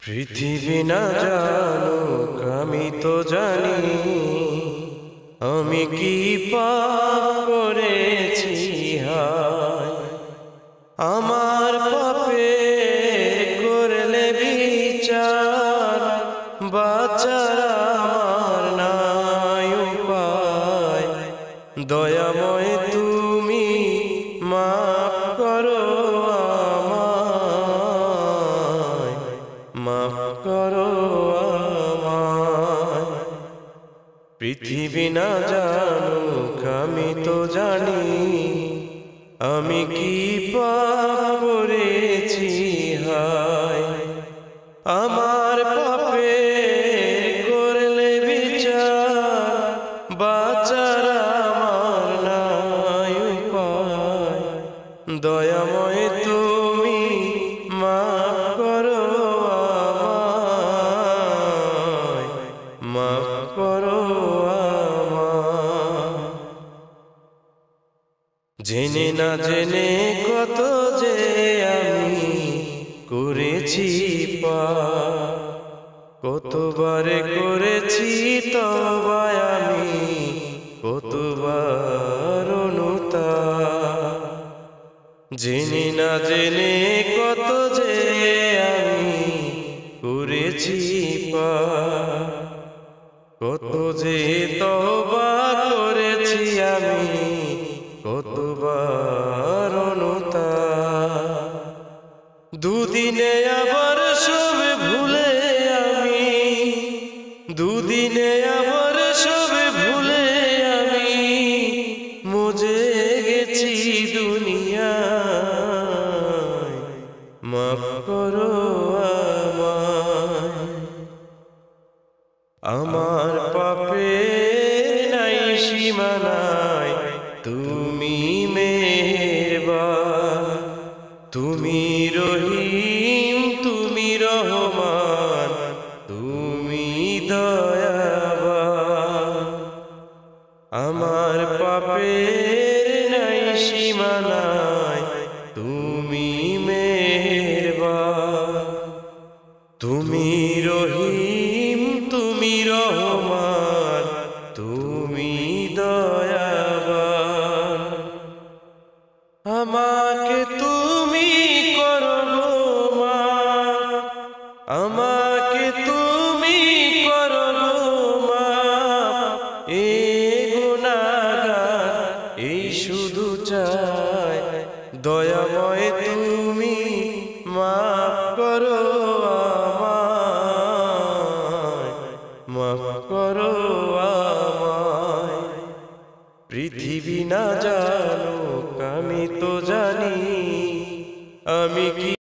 পৃথিবী না জানুক আমি তো জানি, আমি কি পাপ করেছি হায়। আমার পাপের করলে বিচার, বাঁচার আমার নাই উপায়। দয়াময় তুমি মাফ করো আমায়, মাফ করো আমায়। পৃথিবী না জানুক আমি তো জানি, আমি কি পাপ করেছি হায়। আমার পাপের করলে বিচার, বাঁচার আমার নাই উপায়। দয়াময় তুমি মাফ করো আমায়, মাফ করো আমায়। জেনে না জেনে কত যে আমি করেছি পাপ, কতবার করেছি তওবা আমি, কতবার অনুতাপ। জেনে না জেনে কত যে আমি করেছি পাপ, কত যে তওবা করেছি আমি, কতবার অনুতাপ। দুদিনে আবার সব ভুলে আমি, দুদিনে আবার সব ভুলে আমি মজে গেছি দুনিয়ায়। মাফ করো আমায়। আমার পাপের নাই সীমানায় তুমি মেহেরবান, তুমি রহিম, তুমি রহমান, তুমি দয়াবান। আমার পাপের নাই সীমানায় তুমি মেহেরবান, তুমি রহিম, তুমি রহমান, তুমি দয়াবান। আমাকে তুমি করো মাফ, আমাকে তুমি করো মাফ। এই গুনাহগার এই শুধু চাই, দয়াময় তুমি মাফ করো আমায়, মাফ করো আমায়। পৃথিবী না জানুক আমি তো জানি, আমি কি